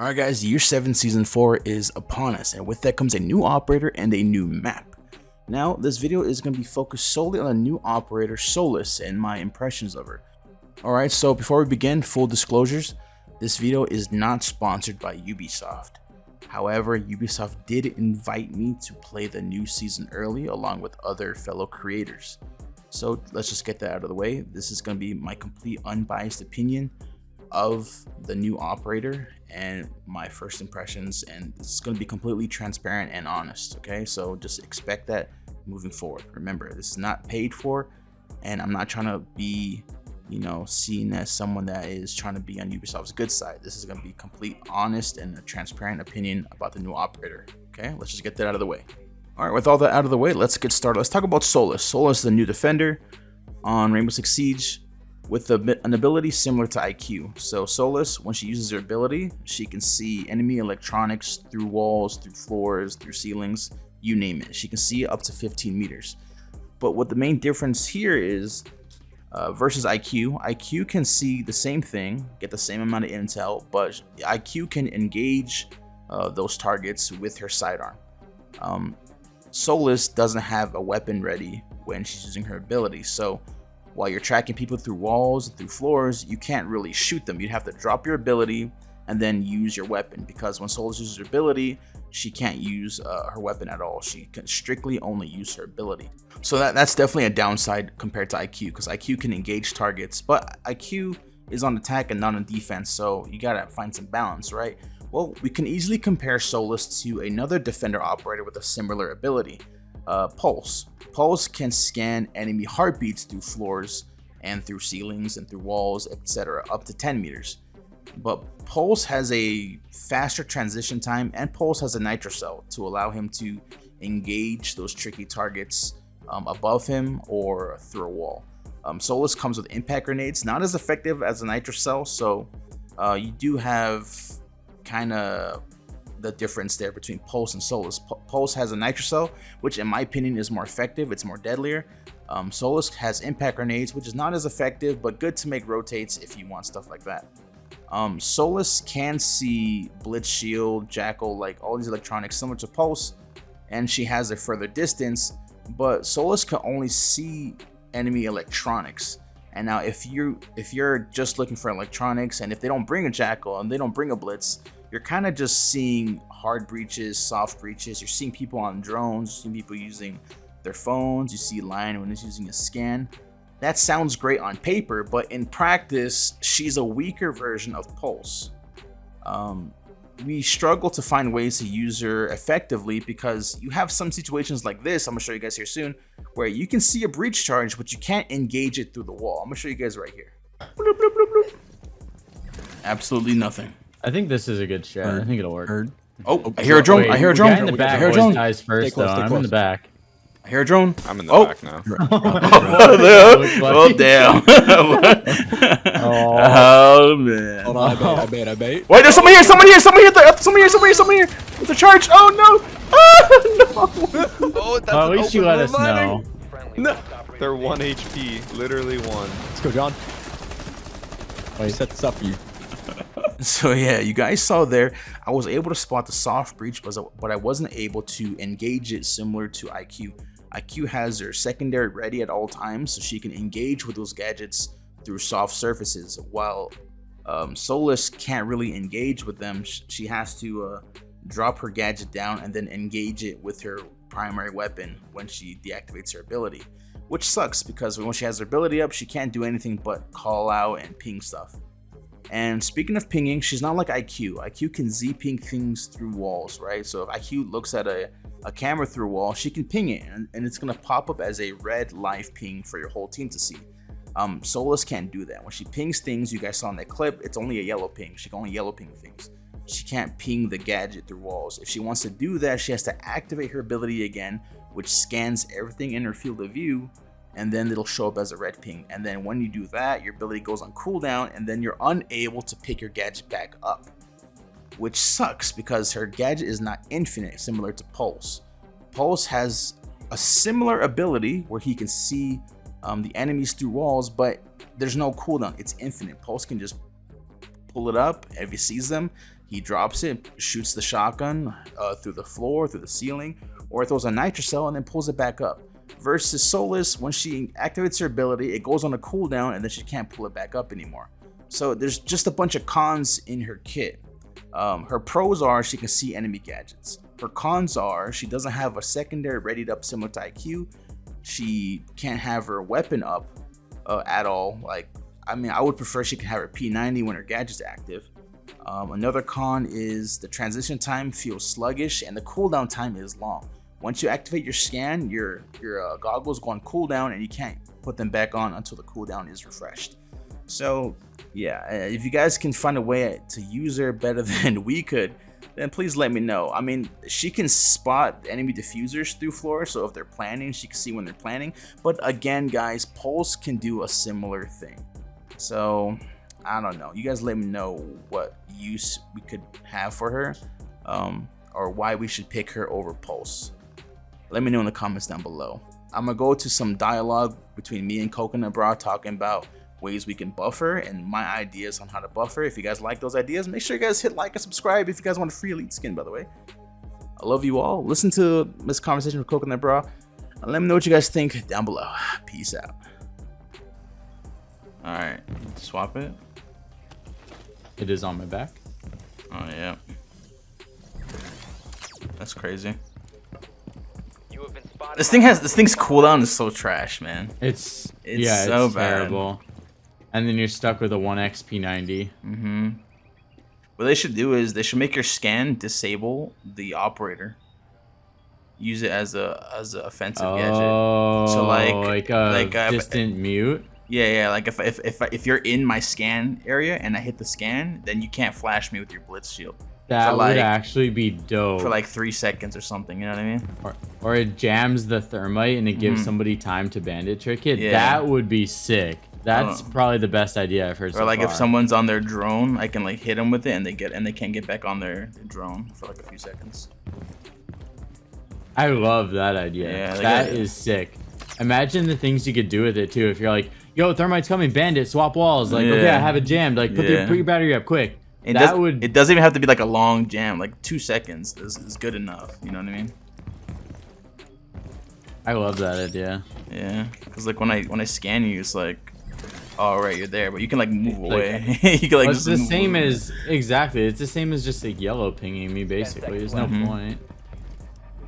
Alright guys, year 7 season 4 is upon us, and with that comes a new operator and a new map. Now this video is going to be focused solely on a new operator, Solis, and my impressions of her. Alright, so before we begin, full disclosures, this video is not sponsored by Ubisoft. However, Ubisoft did invite me to play the new season early along with other fellow creators. So let's just get that out of the way. This is going to be my complete unbiased opinion of the new operator and my first impressions, and it's going to be completely transparent and honest. Okay, so just expect that moving forward. Remember, this is not paid for, and I'm not trying to be, seen as someone that is trying to be on Ubisoft's good side. This is going to be complete honest and a transparent opinion about the new operator. Okay, let's just get that out of the way. All right, with all that out of the way, let's get started. Let's talk about Solis. Solis is the new defender on Rainbow Six Siege with an ability similar to IQ. So Solis, when she uses her ability, she can see enemy electronics through walls, through floors, through ceilings, you name it. She can see up to 15 meters. But what the main difference here is versus IQ can see the same thing, get the same amount of intel, but IQ can engage those targets with her sidearm. Solis doesn't have a weapon ready when she's using her ability, so while you're tracking people through walls, through floors, you can't really shoot them. You'd have to drop your ability and then use your weapon, because when Solis uses her ability, she can't use her weapon at all. She can strictly only use her ability. So that's definitely a downside compared to IQ, because IQ can engage targets, but IQ is on attack and not on defense, so you gotta find some balance, right? Well, we can easily compare Solis to another defender operator with a similar ability, Pulse. Pulse can scan enemy heartbeats through floors and through ceilings and through walls, etc., up to 10 meters. But Pulse has a faster transition time, and Pulse has a nitro cell to allow him to engage those tricky targets above him or through a wall. Solis comes with impact grenades, not as effective as a nitro cell, so you do have kind of the difference there between Pulse and Solis. Pulse has a nitro cell, which in my opinion is more effective, it's more deadlier. Solis has impact grenades, which is not as effective, but good to make rotates if you want stuff like that. Solis can see Blitz Shield, Jackal, like all these electronics similar to Pulse, and she has a further distance, but Solis can only see enemy electronics. And now if you're just looking for electronics, and if they don't bring a Jackal and they don't bring a Blitz, you're kind of just seeing hard breaches, soft breaches. You're seeing people on drones, you're seeing people using their phones, you see Lion when it's using a scan. That sounds great on paper, but in practice, she's a weaker version of Pulse. We struggle to find ways to use her effectively, because you have some situations like this, I'm gonna show you guys here soon, where you can see a breach charge, but you can't engage it through the wall. I'm gonna show you guys right here. Bloop, bloop, bloop, bloop. Absolutely nothing. I think this is a good strat. I think it'll work. Oh, I hear a drone. Wait, I hear a drone. The guy in the back always dies first, though. I'm in the back. I hear a drone. I'm in the back now. Oh, damn. Oh, man. Hold on, I bait. Wait, there's someone here. Someone here. With a charge. Oh, no. Oh, no. Oh, that's well, at least you let us know. No. They're 1 HP. Literally 1. Let's go, John. I set this up for you. So yeah, you guys saw there, I was able to spot the soft breach, but I wasn't able to engage it similar to IQ. IQ has her secondary ready at all times, so she can engage with those gadgets through soft surfaces, while Solis can't really engage with them. She has to drop her gadget down and then engage it with her primary weapon when she deactivates her ability, which sucks, because when she has her ability up, she can't do anything but call out and ping stuff. And speaking of pinging, she's not like IQ. IQ can Z-ping things through walls, right? So if IQ looks at a camera through a wall, she can ping it, and it's gonna pop up as a red live ping for your whole team to see. Solis can't do that. When she pings things, you guys saw in that clip, it's only a yellow ping. She can only yellow ping things. She can't ping the gadget through walls. If she wants to do that, she has to activate her ability again, which scans everything in her field of view, and then it'll show up as a red ping. And then when you do that, your ability goes on cooldown, and then you're unable to pick your gadget back up, which sucks because her gadget is not infinite, similar to Pulse. Pulse has a similar ability where he can see the enemies through walls, but there's no cooldown. It's infinite. Pulse can just pull it up. If he sees them, He drops it, shoots the shotgun through the floor, through the ceiling, or throws a nitrocell and then pulls it back up. Versus Solis, when she activates her ability, it goes on a cooldown and then she can't pull it back up anymore. So there's just a bunch of cons in her kit. Her pros are she can see enemy gadgets. Her cons are she doesn't have a secondary readied up similar to IQ. She can't have her weapon up at all. Like, I mean, I would prefer she can have her P90 when her gadget's active. Another con is the transition time feels sluggish and the cooldown time is long. Once you activate your scan, your goggles go on cooldown and you can't put them back on until the cooldown is refreshed. So yeah, if you guys can find a way to use her better than we could, then please let me know. I mean, she can spot enemy diffusers through floor, so if they're planning, she can see when they're planning. But again, guys, Pulse can do a similar thing. So I don't know. You guys let me know what use we could have for her, or why we should pick her over Pulse. Let me know in the comments down below. I'm gonna go to some dialogue between me and Coconut Bra talking about ways we can buff her and my ideas on how to buff her. If you guys like those ideas, make sure you guys hit like and subscribe if you guys want a free elite skin, by the way. I love you all. Listen to this conversation with Coconut Bra and let me know what you guys think down below. Peace out. All right, swap it. It is on my back. Oh yeah, that's crazy. This thing's cooldown is so trash, man. It's so it's bad. terrible. And then you're stuck with a 1 XP90. What they should do is they should make your scan disable the operator. Use it as a offensive gadget. So like a distant mute. Yeah. Like if you're in my scan area and I hit the scan, then you can't flash me with your blitz shield. That would actually be dope. For like 3 seconds or something, you know what I mean? Or it jams the thermite and it gives somebody time to bandit trick it. Yeah. That would be sick. That's probably the best idea I've heard so far. Or like if someone's on their drone, I can like hit them with it and they can't get back on their drone for like a few seconds. I love that idea. Yeah, that is sick. Imagine the things you could do with it too. If you're like, yo, thermite's coming, bandit, swap walls. Like, okay, I have it jammed. Like, put your battery up quick. It doesn't even have to be like a long jam. Like 2 seconds is good enough. You know what I mean? I love that idea. Yeah, because like when I scan you, it's like, oh right, you're there, but you can like move away. You can like it's the same as exactly. It's the same as just like yellow pinging me basically. There's no point.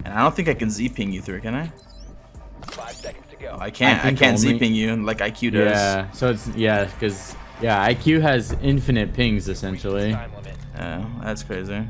And I don't think I can Z ping you through, can I? 5 seconds to go. I can't Z ping you like IQ does. Yeah. So it's because IQ has infinite pings essentially. Time limit. Yeah, that's crazy.